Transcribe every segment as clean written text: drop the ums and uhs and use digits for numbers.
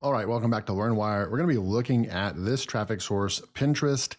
All right, welcome back to LearnWire. We're going to be looking at this traffic source, Pinterest,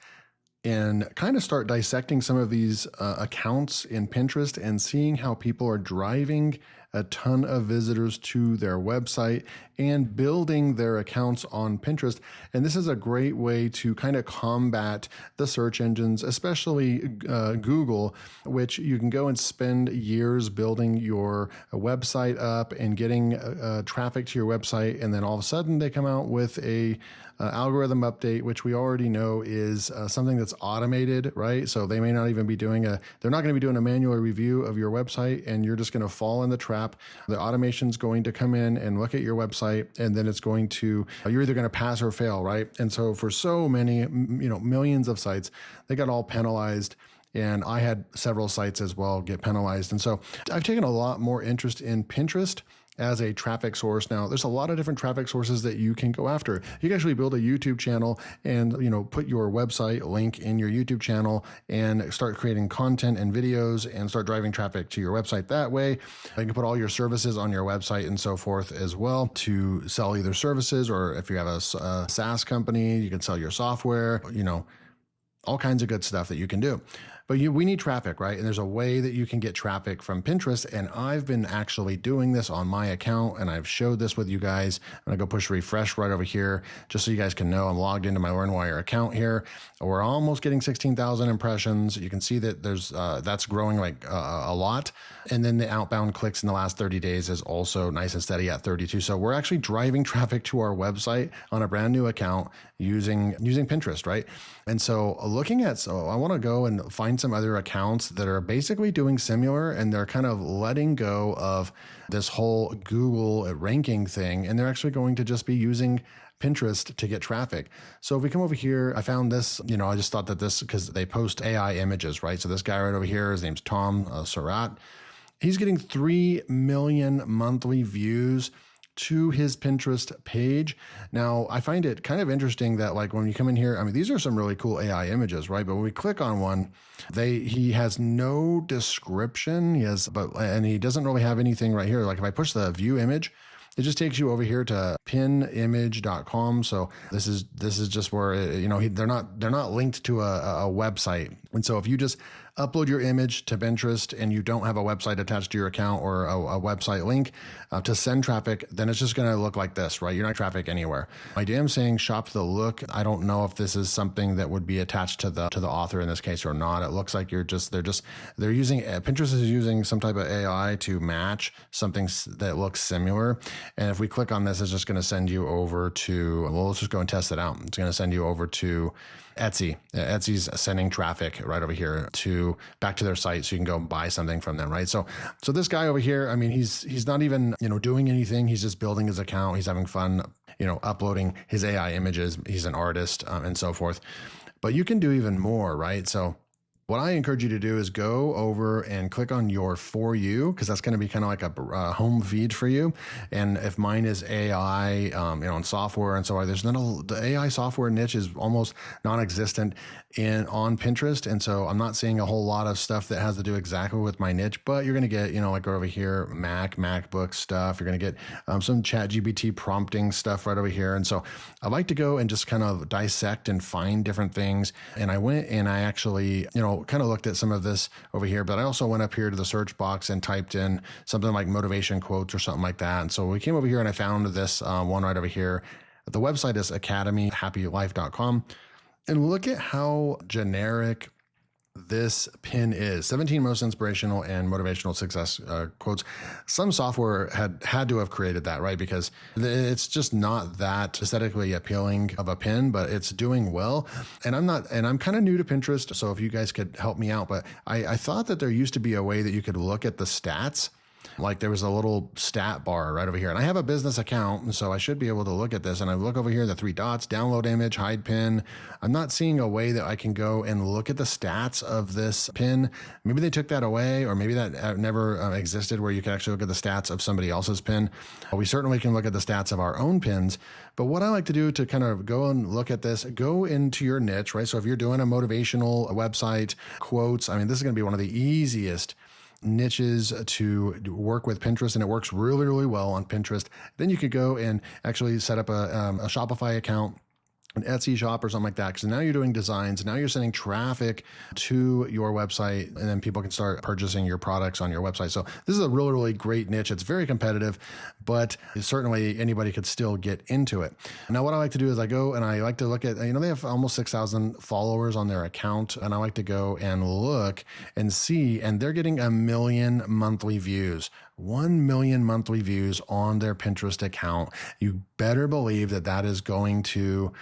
and kind of start dissecting some of these accounts in Pinterest and seeing how people are driving a ton of visitors to their website and building their accounts on Pinterest. And this is a great way to kind of combat the search engines, especially Google, which you can go and spend years building your website up and getting traffic to your website. And then all of a sudden they come out with a algorithm update, which we already know is something that's automated, right? So they may not even be doing they're not going to be doing a manual review of your website, and you're just going to fall in the trap. The automation's going to come in and look at your website, and then it's going to, you're either going to pass or fail, right? And so for so many, millions of sites, they got all penalized. And I had several sites as well get penalized. And so I've taken a lot more interest in Pinterest as a traffic source. Now, there's a lot of different traffic sources that you can go after. You can actually build a YouTube channel and, put your website link in your YouTube channel and start creating content and videos and start driving traffic to your website that way. You can put all your services on your website and so forth as well to sell either services, or if you have a SaaS company, you can sell your software, all kinds of good stuff that you can do. But we need traffic, right? And there's a way that you can get traffic from Pinterest. And I've been actually doing this on my account, and I've showed this with you guys. I'm gonna go push refresh right over here, just so you guys can know I'm logged into my LearnWire account here. We're almost getting 16,000 impressions. You can see that there's that's growing like a lot. And then the outbound clicks in the last 30 days is also nice and steady at 32. So we're actually driving traffic to our website on a brand new account using Pinterest, right? And so I want to go and find some other accounts that are basically doing similar, and they're kind of letting go of this whole Google ranking thing, and they're actually going to just be using Pinterest to get traffic. So if we come over here, I found this, I just thought that this, because they post AI images, right? So this guy right over here, his name's Tom Surratt. He's getting 3 million monthly views to his Pinterest page. Now, I find it kind of interesting that like when you come in here, these are some really cool AI images, right? But when we click on one, he has no description. And he doesn't really have anything right here. Like if I push the view image, it just takes you over here to pinimage.com. So this is just where, they're not linked to a website. And so if you just upload your image to Pinterest and you don't have a website attached to your account or a website link to send traffic, then it's just going to look like this, right? You're not traffic anywhere. I am saying shop the look. I don't know if this is something that would be attached to the author in this case or not. It looks like they're using Pinterest is using some type of AI to match something that looks similar. And if we click on this, it's just going to send you over to, let's just go and test it out. It's going to send you over to Etsy. Etsy's sending traffic right over here back to their site, so you can go buy something from them, right? So this guy over here, he's not even doing anything. He's just building his account. He's having fun, uploading his AI images. He's an artist and so forth. But you can do even more, right? So what I encourage you to do is go over and click on your For You, because that's going to be kind of like a home feed for you. And if mine is AI, on software and so on, the AI software niche is almost non-existent on Pinterest. And so I'm not seeing a whole lot of stuff that has to do exactly with my niche, but you're going to get, like over here, MacBook stuff. You're going to get some ChatGPT prompting stuff right over here. And so I like to go and just kind of dissect and find different things. And I went and I actually, kind of looked at some of this over here, but I also went up here to the search box and typed in something like motivation quotes or something like that. And so we came over here and I found this one right over here. The website is academyhappylife.com. And look at how generic this pin is. 17 most inspirational and motivational success quotes. Some software had to have created that, right? Because it's just not that aesthetically appealing of a pin, but it's doing well. And I'm kind of new to Pinterest, so if you guys could help me out, but I thought that there used to be a way that you could look at the stats. Like there was a little stat bar right over here, and I have a business account, and so I should be able to look at this. And I look over here, the 3 dots, download image, hide pin. I'm not seeing a way that I can go and look at the stats of this pin. Maybe they took that away, or maybe that never existed where you can actually look at the stats of somebody else's pin. We certainly can look at the stats of our own pins. But what I like to do to kind of go and look at this, go into your niche, right? So if you're doing a motivational website, quotes, this is going to be one of the easiest niches to work with Pinterest, and it works really, really well on Pinterest. Then you could go and actually set up a Shopify account, an Etsy shop or something like that. Because now you're doing designs. Now you're sending traffic to your website, and then people can start purchasing your products on your website. So this is a really, really great niche. It's very competitive, but certainly anybody could still get into it. Now, what I like to do is I go and I like to look at, they have almost 6,000 followers on their account. And I like to go and look and see, and they're getting 1 million monthly views. 1 million monthly views on their Pinterest account. You better believe that is going to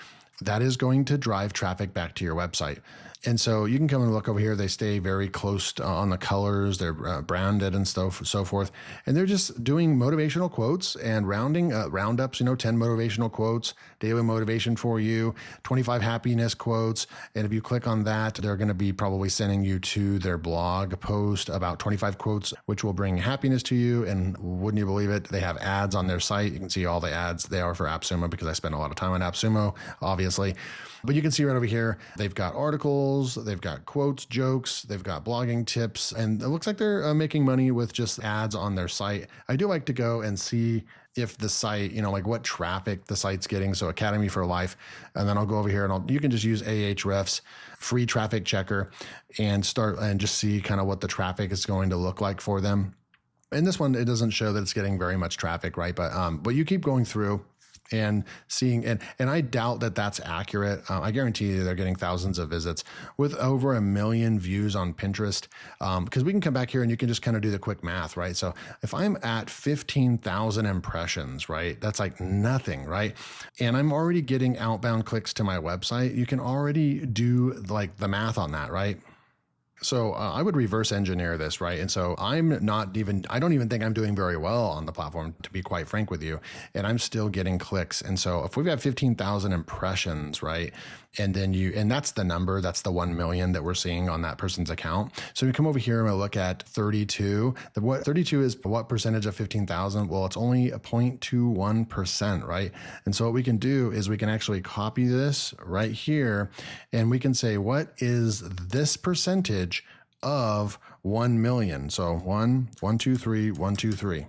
drive traffic back to your website. And so you can come and look over here. They stay very close on the colors. They're branded and so forth. And they're just doing motivational quotes and roundups, 10 motivational quotes, daily motivation for you, 25 happiness quotes. And if you click on that, they're going to be probably sending you to their blog post about 25 quotes, which will bring happiness to you. And wouldn't you believe it? They have ads on their site. You can see all the ads they are for AppSumo, because I spend a lot of time on AppSumo, obviously. But you can see right over here, they've got articles, they've got quotes, jokes, they've got blogging tips, and it looks like they're making money with just ads on their site. I do like to go and see if the site, like what traffic the site's getting. So Academy for Life. And then I'll go over here and you can just use Ahrefs free traffic checker and start and just see kind of what the traffic is going to look like for them. And this one, it doesn't show that it's getting very much traffic, right? But you keep going through and seeing, and I doubt that that's accurate. I guarantee you they're getting thousands of visits with over 1 million views on Pinterest. Because we can come back here and you can just kind of do the quick math, right? So if I'm at 15,000 impressions, right, that's like nothing, right? And I'm already getting outbound clicks to my website. You can already do like the math on that, right? So I would reverse engineer this, right? And so I don't even think I'm doing very well on the platform, to be quite frank with you. And I'm still getting clicks. And so if we've got 15,000 impressions, right? And then and that's the number, that's the 1 million that we're seeing on that person's account. So we come over here and we look at 32. 32 is what percentage of 15,000? Well, it's only a 0.21%, right? And so what we can do is we can actually copy this right here, and we can say, what is this percentage of 1 million? So 1, 1, 2, 3, 1, 2, 3.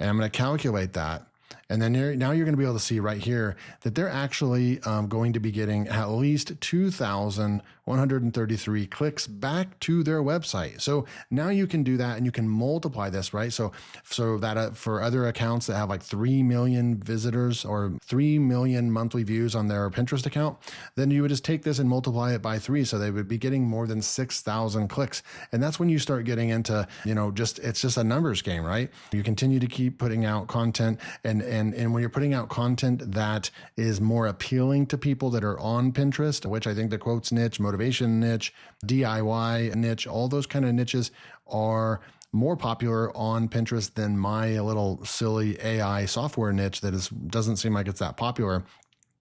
And I'm going to calculate that. And then now you're going to be able to see right here that they're actually going to be getting at least 2,133 clicks back to their website. So now you can do that and you can multiply this, right? So that for other accounts that have like 3 million visitors or 3 million monthly views on their Pinterest account, then you would just take this and multiply it by 3. So they would be getting more than 6,000 clicks. And that's when you start getting into, it's just a numbers game, right? You continue to keep putting out content and when you're putting out content that is more appealing to people that are on Pinterest, which I think the quotes niche, motivation niche, DIY niche, all those kind of niches are more popular on Pinterest than my little silly AI software niche that doesn't seem like it's that popular.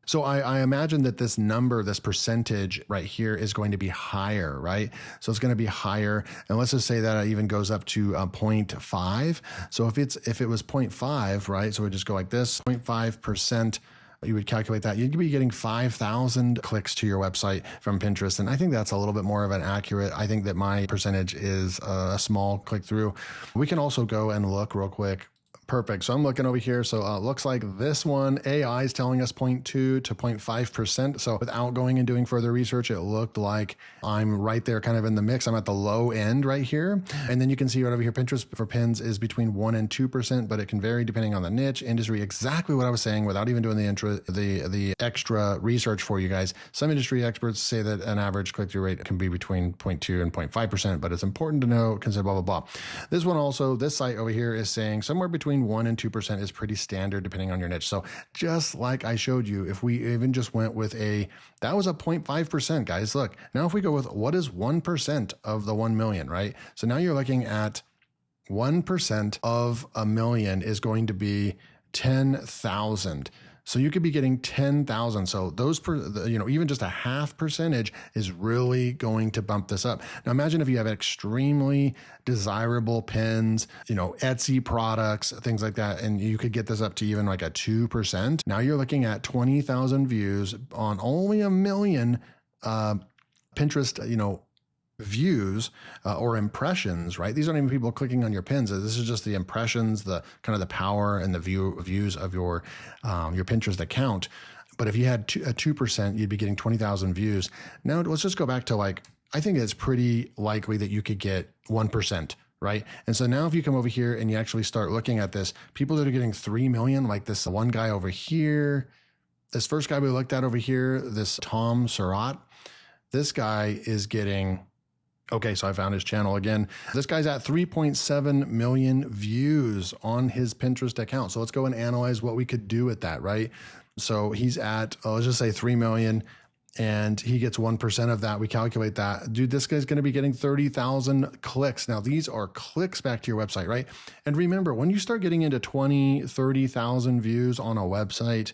So I imagine that this number, this percentage right here is going to be higher, right? So it's going to be higher. And let's just say that it even goes up to 0.5. So if it was 0.5, right? So we just go like this, 0.5%, you would calculate that. You'd be getting 5,000 clicks to your website from Pinterest. And I think that's a little bit more of an accurate. I think that my percentage is a small click through. We can also go and look real quick. Perfect. So I'm looking over here. So it looks like this one, AI is telling us 0.2 to 0.5%. So without going and doing further research, it looked like I'm right there kind of in the mix. I'm at the low end right here. And then you can see right over here, Pinterest for pins is between 1 and 2%, but it can vary depending on the niche, industry, exactly what I was saying without even doing the extra research for you guys. Some industry experts say that an average click-through rate can be between 0.2 and 0.5%, but it's important to know, consider blah, blah, blah. This one also, this site over here is saying somewhere between 1 and 2% is pretty standard depending on your niche. So just like I showed you, if we even just went with that was a 0.5%, guys. Look, now if we go with what is 1% of the 1 million, right? So now you're looking at 1% of 1 million is going to be 10,000. So you could be getting 10,000. So those, even just a half percentage is really going to bump this up. Now imagine if you have extremely desirable pins, Etsy products, things like that, and you could get this up to even like a 2%. Now you're looking at 20,000 views on only 1 million Pinterest, views or impressions, right? These aren't even people clicking on your pins. This is just the impressions, the kind of the power and the views of your Pinterest account. But if you had 2%, you'd be getting 20,000 views. Now let's just go back to like, I think it's pretty likely that you could get 1%. Right. And so now if you come over here and you actually start looking at this, people that are getting 3 million, like this one guy over here, this first guy we looked at over here, this Tom Surratt, this guy is getting, okay, so I found his channel again. This guy's at 3.7 million views on his Pinterest account. So let's go and analyze what we could do with that, right? So he's at, let's just say 3 million. And he gets 1% of that. We calculate that. Dude, this guy's going to be getting 30,000 clicks. Now, these are clicks back to your website, right? And remember, when you start getting into 20, 30,000 views on a website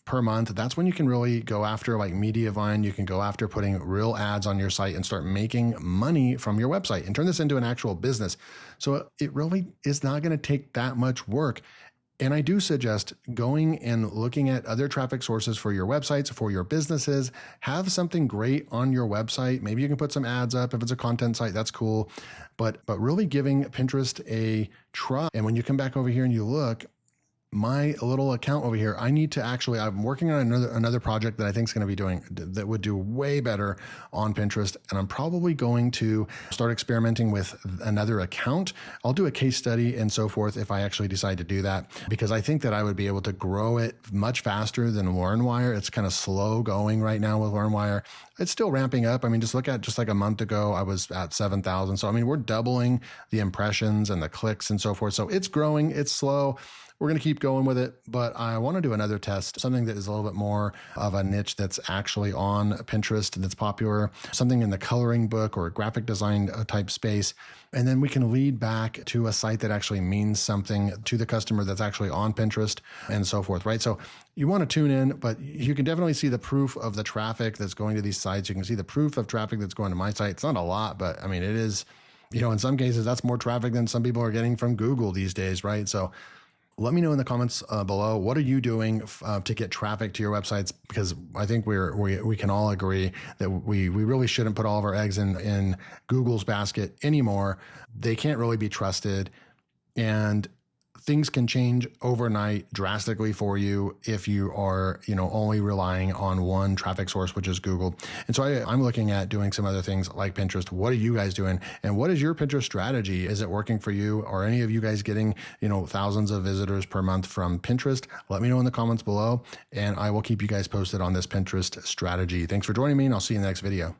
per month, that's when you can really go after like Mediavine. You can go after putting real ads on your site and start making money from your website and turn this into an actual business. So it really is not going to take that much work. And I do suggest going and looking at other traffic sources for your websites, for your businesses. Have something great on your website. Maybe you can put some ads up. If it's a content site, that's cool. But really giving Pinterest a try. And when you come back over here and you look, my little account over here, I need to actually, I'm working on another project that I think is going to be doing that would do way better on Pinterest. And I'm probably going to start experimenting with another account. I'll do a case study and so forth if I actually decide to do that, because I think that I would be able to grow it much faster than LearnWire. It's kind of slow going right now with LearnWire. It's still ramping up. I mean, just look at just like a month ago, I was at 7,000. So, I mean, we're doubling the impressions and the clicks and so forth. So it's growing, it's slow. We're going to keep going with it, but I want to do another test, something that is a little bit more of a niche that's actually on Pinterest and that's popular, something in the coloring book or graphic design type space. And then we can lead back to a site that actually means something to the customer that's actually on Pinterest and so forth, right? So you want to tune in, but you can definitely see the proof of the traffic that's going to these sites. You can see the proof of traffic that's going to my site. It's not a lot, but I mean, it is, in some cases, that's more traffic than some people are getting from Google these days, right? So let me know in the comments below, what are you doing to get traffic to your websites? Because I think we can all agree that we really shouldn't put all of our eggs in Google's basket anymore. They can't really be trusted, and things can change overnight drastically for you if you are, only relying on one traffic source, which is Google. And so I'm looking at doing some other things like Pinterest. What are you guys doing? And what is your Pinterest strategy? Is it working for you? Are any of you guys getting, thousands of visitors per month from Pinterest? Let me know in the comments below, and I will keep you guys posted on this Pinterest strategy. Thanks for joining me, and I'll see you in the next video.